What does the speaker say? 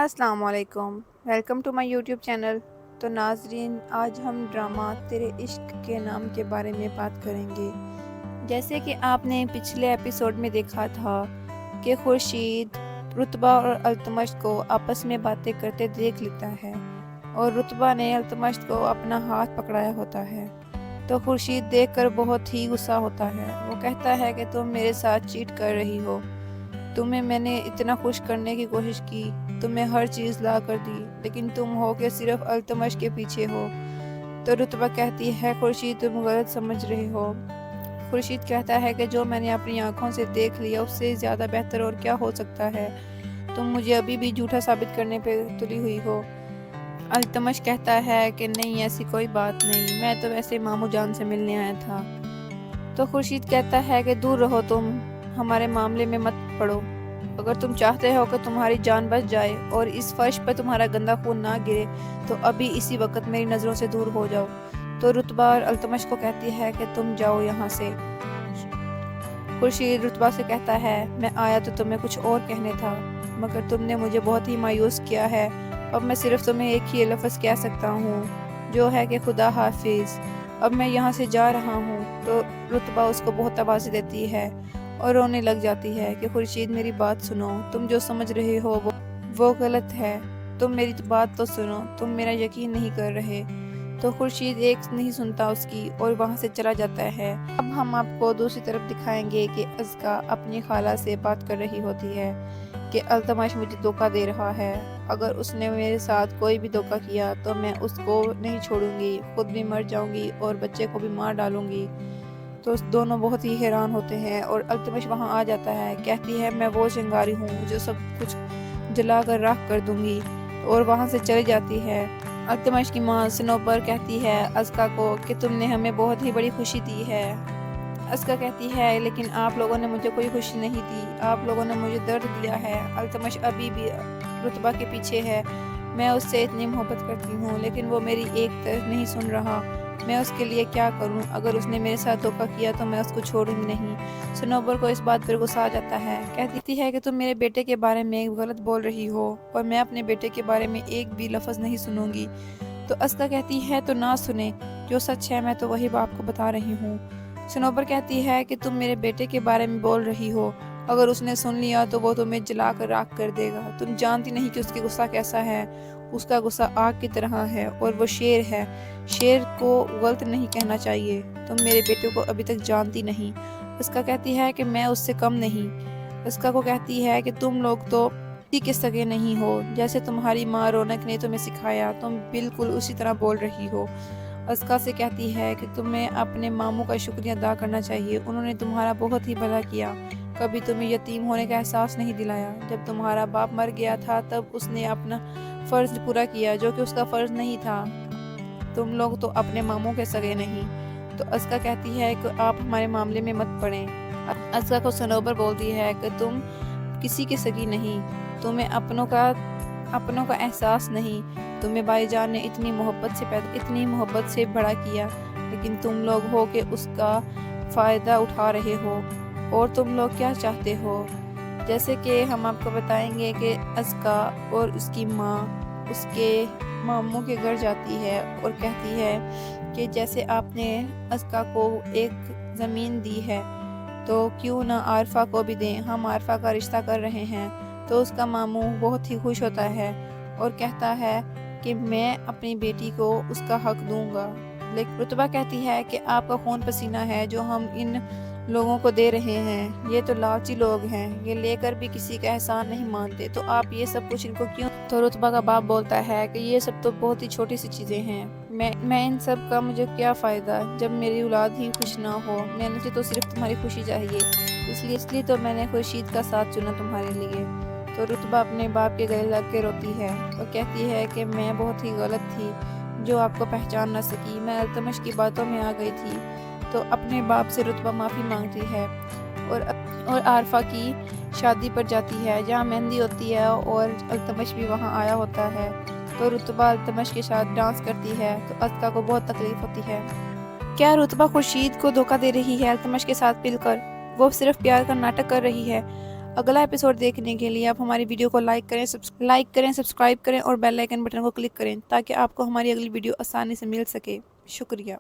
السلام علیکم، welcome to my YouTube channel. تو ناظرین، آج ہم ڈرامہ تیرے عشق کے نام کے بارے میں بات کریں گے۔ جیسے کہ آپ نے پچھلے ایپیسوڈ میں دیکھا تھا کہ خورشید رتبہ اور التمش کو آپس میں باتیں کرتے دیکھ لیتا ہے اور رتبہ نے التمش کو اپنا ہاتھ پکڑایا ہوتا ہے۔ تو خورشید دیکھ کر بہت ہی غصہ ہوتا ہے۔ وہ کہتا ہے کہ تم میرے ساتھ چیٹ کر رہی ہو، تمہیں میں نے اتنا خوش کرنے کی کوشش کی، تمہیں ہر چیز لا کر دی، لیکن تم ہو کہ صرف التمش کے پیچھے ہو۔ تو رتبہ کہتی ہے خورشید تم غلط سمجھ رہے ہو۔ خورشید کہتا ہے کہ جو میں نے اپنی آنکھوں سے دیکھ لیا اس سے زیادہ بہتر اور کیا ہو سکتا ہے، تم مجھے ابھی بھی جھوٹا ثابت کرنے پہ تلی ہوئی ہو۔ التمش کہتا ہے کہ نہیں، ایسی کوئی بات نہیں، میں تو ویسے ماموں جان سے ملنے آیا تھا۔ تو خورشید کہتا ہے کہ دور رہو، تم ہمارے معاملے میں مت پڑو۔ اگر تم چاہتے ہو کہ تمہاری جان بچ جائے اور اس فرش پر تمہارا گندا خون نہ گرے تو ابھی اسی وقت میری نظروں سے دور ہو جاؤ۔ تو رتبہ اور التمش کو کہتی ہے کہ تم جاؤ یہاں سے۔ خورشید رتبہ سے کہتا ہے میں آیا تو تمہیں کچھ اور کہنے تھا، مگر تم نے مجھے بہت ہی مایوس کیا ہے۔ اب میں صرف تمہیں ایک ہی لفظ کہہ سکتا ہوں، جو ہے کہ خدا حافظ، اب میں یہاں سے جا رہا ہوں۔ تو رتبہ اس کو بہت تباہی دیتی ہے اور رونے لگ جاتی ہے کہ خورشید میری بات سنو، تم جو سمجھ رہے ہو وہ غلط ہے، تم میری بات تو سنو، تم میرا یقین نہیں کر رہے۔ تو خورشید ایک نہیں سنتا اس کی اور وہاں سے چلا جاتا ہے۔ اب ہم آپ کو دوسری طرف دکھائیں گے کہ ازکا اپنی خالہ سے بات کر رہی ہوتی ہے کہ التمش مجھے دھوکہ دے رہا ہے، اگر اس نے میرے ساتھ کوئی بھی دھوکہ کیا تو میں اس کو نہیں چھوڑوں گی، خود بھی مر جاؤں گی اور بچے کو بھی مار ڈالوں گی۔ تو دونوں بہت ہی حیران ہوتے ہیں اور التمش وہاں آ جاتا ہے، کہتی ہے میں وہ چنگاری ہوں جو سب کچھ جلا کر راکھ کر دوں گی، اور وہاں سے چلی جاتی ہے۔ التمش کی ماں صنوبر کہتی ہے ازکا کو کہ تم نے ہمیں بہت ہی بڑی خوشی دی ہے۔ ازکا کہتی ہے لیکن آپ لوگوں نے مجھے کوئی خوشی نہیں دی، آپ لوگوں نے مجھے درد دیا ہے۔ التمش ابھی بھی رتبہ کے پیچھے ہے، میں اس سے اتنی محبت کرتی ہوں لیکن وہ میری ایک طرف نہیں سن رہا، میں اس کے لیے کیا کروں؟ اگر اس نے میرے ساتھ دھوکہ کیا تو میں اس کو چھوڑوں گی نہیں۔ صنوبر کو اس بات پر غصہ آ جاتا ہے، کہتی ہے کہ تم میرے بیٹے کے بارے میں غلط بول رہی ہو اور میں اپنے بیٹے کے بارے میں ایک بھی لفظ نہیں سنوں گی۔ تو ازکا کہتی ہے تو نہ سنے، جو سچ ہے میں تو وہی آپ کو بتا رہی ہوں۔ صنوبر کہتی ہے کہ تم میرے بیٹے کے بارے میں بول رہی ہو، اگر اس نے سن لیا تو وہ تمہیں جلا کر راکھ کر دے گا، تم جانتی نہیں کہ اس کی غصہ کیسا ہے، اس کا غصہ آگ کی طرح ہے اور وہ شیر ہے، شیر کو غلط نہیں کہنا چاہیے، تم میرے بیٹے کو ابھی تک جانتی نہیں۔ ازکا کہتی ہے کہ میں اس سے کم نہیں۔ ازکا کو کہتی ہے کہ تم لوگ تو اسی کے سگے نہیں ہو، جیسے تمہاری ماں رونق نے تمہیں سکھایا تم بالکل اسی طرح بول رہی ہو۔ ازکا سے کہتی ہے کہ تمہیں اپنے ماموں کا شکریہ ادا کرنا چاہیے، انہوں نے تمہارا بہت ہی بھلا کیا، کبھی تمہیں یتیم ہونے کا احساس نہیں دلایا، جب تمہارا باپ مر گیا تھا تب اس نے اپنا فرض پورا کیا جو کہ اس کا فرض نہیں تھا، تم لوگ تو اپنے ماموں کے سگے نہیں۔ تو ازکا کہتی ہے کہ آپ ہمارے معاملے میں مت پڑیں۔ ازکا کو صنوبر بولتی ہے کہ تم کسی کی سگی نہیں، تمہیں اپنوں کا احساس نہیں، تمہیں بھائی جان نے اتنی محبت سے بڑا کیا، لیکن تم لوگ ہو کہ اس کا فائدہ اٹھا رہے ہو، اور تم لوگ کیا چاہتے ہو۔ جیسے کہ ہم آپ کو بتائیں گے کہ ازکا اور اس کی ماں اس کے ماموں کے گھر جاتی ہے اور کہتی ہے کہ جیسے آپ نے ازکا کو ایک زمین دی ہے تو کیوں نہ عارفہ کو بھی دیں، ہم عارفہ کا رشتہ کر رہے ہیں۔ تو اس کا ماموں بہت ہی خوش ہوتا ہے اور کہتا ہے کہ میں اپنی بیٹی کو اس کا حق دوں گا۔ لیکن رتبہ کہتی ہے کہ آپ کا خون پسینہ ہے جو ہم ان لوگوں کو دے رہے ہیں، یہ تو لالچی لوگ ہیں، یہ لے کر بھی کسی کا احسان نہیں مانتے، تو آپ یہ سب کچھ ان کو کیوں؟ تو رتبہ کا باپ بولتا ہے کہ یہ سب تو بہت ہی چھوٹی سی چیزیں ہیں، میں ان سب کا مجھے کیا فائدہ جب میری اولاد ہی خوش نہ ہو، مجھے تو صرف تمہاری خوشی چاہیے، اس لیے تو میں نے خورشید کا ساتھ چنا تمہارے لیے۔ تو رتبہ اپنے باپ کے گلے لگ کے روتی ہے اور کہتی ہے کہ میں بہت ہی غلط تھی جو آپ کو پہچان نہ سکی، میں التمش کی باتوں میں آ گئی تھی۔ تو اپنے باپ سے رتبہ معافی مانگتی ہے اور عارفہ کی شادی پر جاتی ہے جہاں مہندی ہوتی ہے اور التمش بھی وہاں آیا ہوتا ہے۔ تو رتبہ التمش کے ساتھ ڈانس کرتی ہے تو ازکا کو بہت تکلیف ہوتی ہے۔ کیا رتبہ خورشید کو دھوکہ دے رہی ہے التمش کے ساتھ مل کر؟ وہ صرف پیار کا ناٹک کر رہی ہے۔ اگلا ایپیسوڈ دیکھنے کے لیے آپ ہماری ویڈیو کو لائک کریں، سبسکرائب کریں اور بیل آئیکن بٹن کو کلک کریں تاکہ آپ کو ہماری اگلی ویڈیو آسانی سے مل سکے۔ شکریہ۔